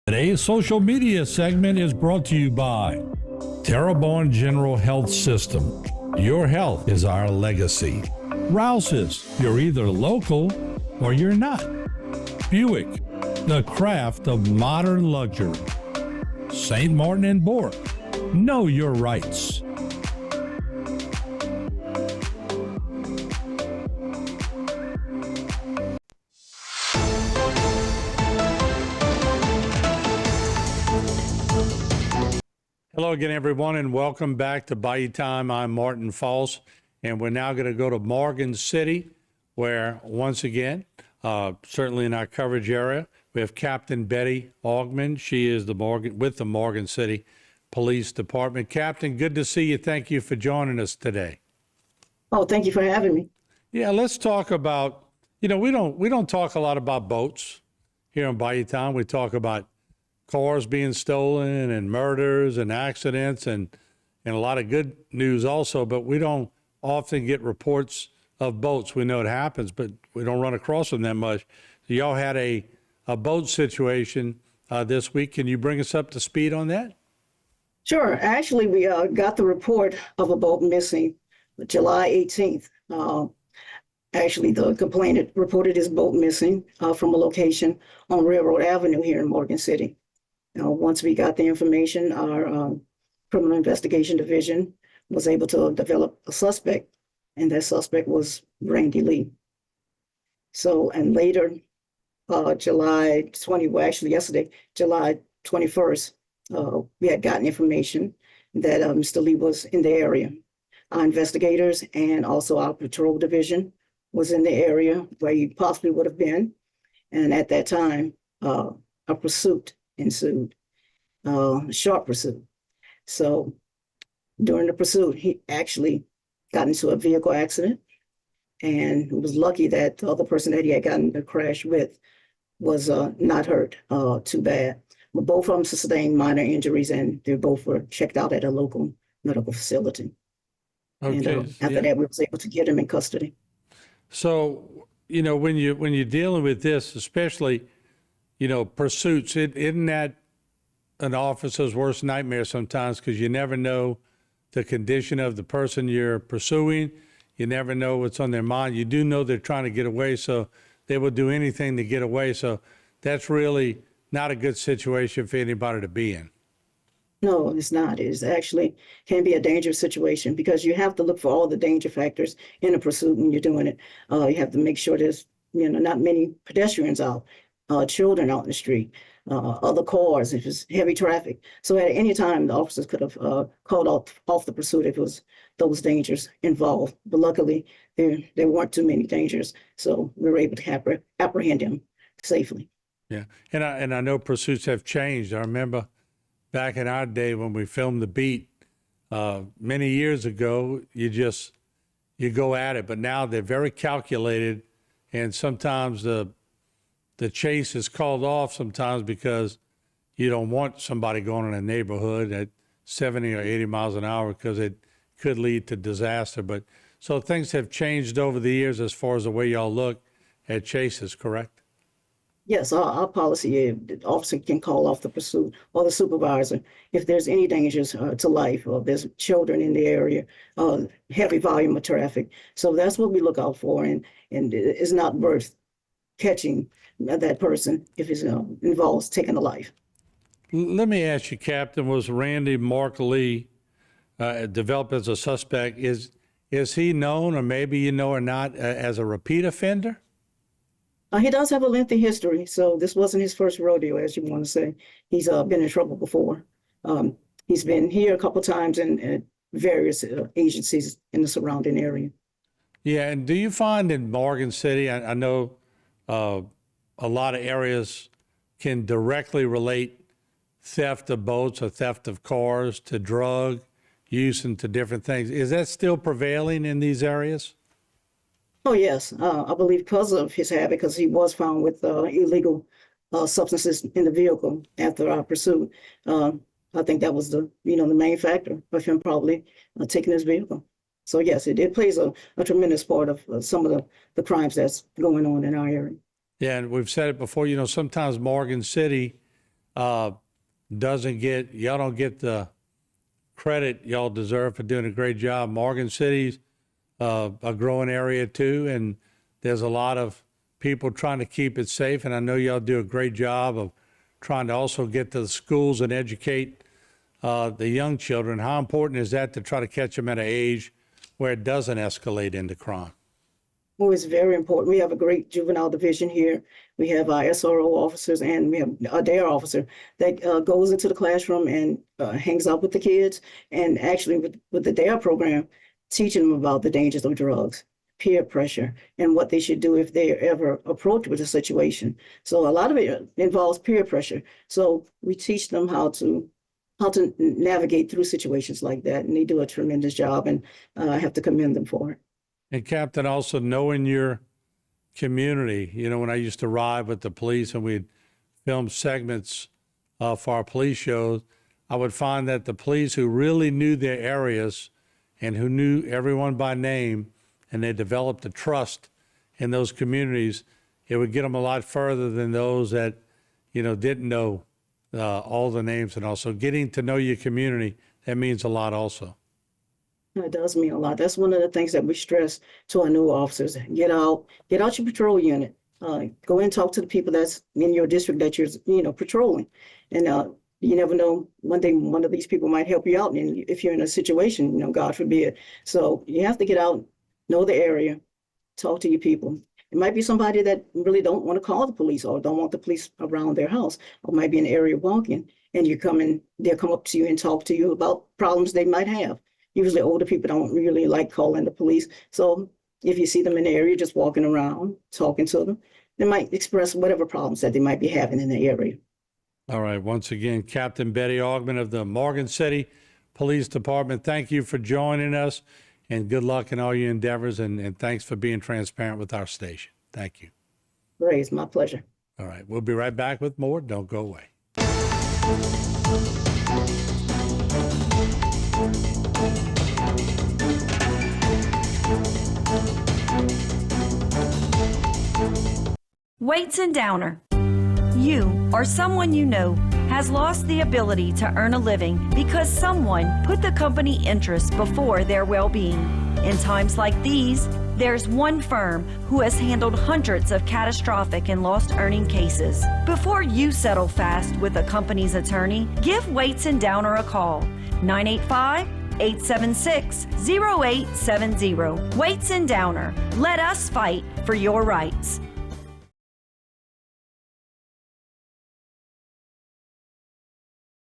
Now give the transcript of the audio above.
Today's social media segment is brought to you by Terrebonne General Health System. Your health is our legacy. Rouse's, you're either local or you're not. Buick, the craft of modern luxury. St. Martin and Bork, know your rights. Hello again, everyone, and welcome back to Bayou Time. I'm Martin Falls, and we're now going to go to Morgan City, where, once again, certainly in our coverage area, we have Captain Betty Augman. She is with the Morgan City Police Department. Captain, good to see you. Thank you for joining us today. Oh, thank you for having me. Yeah, let's talk about, we don't talk a lot about boats here in Bayou Time. We talk about cars being stolen and murders and accidents and a lot of good news also, but we don't often get reports of boats. We know it happens, but we don't run across them that much. So y'all had a boat situation this week. Can you bring us up to speed on that? Sure. Actually, we got the report of a boat missing July 18th. Actually, the complainant reported his boat missing from a location on Railroad Avenue here in Morgan City. Once we got the information, our criminal investigation division was able to develop a suspect, and that suspect was Randy Lee. So, and later, July 21st, we had gotten information that Mr. Lee was in the area. Our investigators and also our patrol division was in the area where he possibly would have been. And at that time, a pursuit ensued, short pursuit. So during the pursuit, he actually got into a vehicle accident, and was lucky that the other person that he had gotten in a crash with was not hurt too bad. But both of them sustained minor injuries, and they both were checked out at a local medical facility. Okay. And after that, we was able to get him in custody. So, when you're dealing with this, especially, pursuits, isn't that an officer's worst nightmare sometimes, because you never know the condition of the person you're pursuing. You never know what's on their mind. You do know they're trying to get away, so they will do anything to get away. So that's really not a good situation for anybody to be in. No, it's not. It's actually can be a dangerous situation, because you have to look for all the danger factors in a pursuit when you're doing it. You have to make sure there's, not many pedestrians out, children out in the street, other cars, if it's heavy traffic. So at any time, the officers could have called off the pursuit if it was those dangers involved. But luckily, there weren't too many dangers, so we were able to apprehend him safely. Yeah, and I know pursuits have changed. I remember back in our day when we filmed The Beat many years ago, you go at it, but now they're very calculated, and sometimes the chase is called off sometimes because you don't want somebody going in a neighborhood at 70 or 80 miles an hour, because it could lead to disaster. But so things have changed over the years as far as the way y'all look at chases, correct? Yes, our policy is the officer can call off the pursuit, or the supervisor, if there's any dangers to life, or there's children in the area, heavy volume of traffic. So that's what we look out for, and it's not worth catching that person if it involves taking a life. Let me ask you, Captain, was Randy Mark Lee developed as a suspect? Is he known, or maybe or not, as a repeat offender? He does have a lengthy history, so this wasn't his first rodeo, as you want to say. He's been in trouble before. He's been here a couple times in various agencies in the surrounding area. Yeah, and do you find in Morgan City, I know a lot of areas can directly relate theft of boats or theft of cars to drug use and to different things. Is that still prevailing in these areas? Oh, yes. I believe because of his habit, because he was found with illegal substances in the vehicle after our pursuit. I think that was the main factor of him probably taking his vehicle. So yes, it plays a tremendous part of some of the crimes that's going on in our area. Yeah, and we've said it before, sometimes Morgan City y'all don't get the credit y'all deserve for doing a great job. Morgan City's a growing area too, and there's a lot of people trying to keep it safe, and I know y'all do a great job of trying to also get to the schools and educate the young children. How important is that to try to catch them at an age where it doesn't escalate into crime? Oh, it's very important. We have a great juvenile division here. We have our SRO officers, and we have a DARE officer that goes into the classroom and hangs out with the kids. And actually with the DARE program, teaching them about the dangers of drugs, peer pressure, and what they should do if they're ever approached with a situation. So a lot of it involves peer pressure. So we teach them how to navigate through situations like that. And they do a tremendous job, and I have to commend them for it. And Captain, also knowing your community, you know, when I used to ride with the police and we'd film segments for our police shows, I would find that the police who really knew their areas and who knew everyone by name, and they developed a trust in those communities, it would get them a lot further than those that, you know, didn't know all the names. And also getting to know your community, that means a lot also. It does mean a lot. That's one of the things that we stress to our new officers. Get out your patrol unit. Go and talk to the people that's in your district that you're patrolling. And you never know, one day one of these people might help you out. And if you're in a situation, God forbid. So you have to get out, know the area, talk to your people. It might be somebody that really don't want to call the police or don't want the police around their house, or might be an area walking, and they'll come up to you and talk to you about problems they might have. Usually older people don't really like calling the police. So if you see them in the area just walking around, talking to them, they might express whatever problems that they might be having in the area. All right. Once again, Captain Betty Augment of the Morgan City Police Department, thank you for joining us, and good luck in all your endeavors, and thanks for being transparent with our station. Thank you. Ray, it's my pleasure. All right. We'll be right back with more. Don't go away. Weights and Downer. You or someone you know has lost the ability to earn a living because someone put the company interests before their well-being. In times like these, there's one firm who has handled hundreds of catastrophic and lost earning cases. Before you settle fast with a company's attorney, give Weights and Downer a call. 985-876-0870. Weights and Downer. Let us fight for your rights.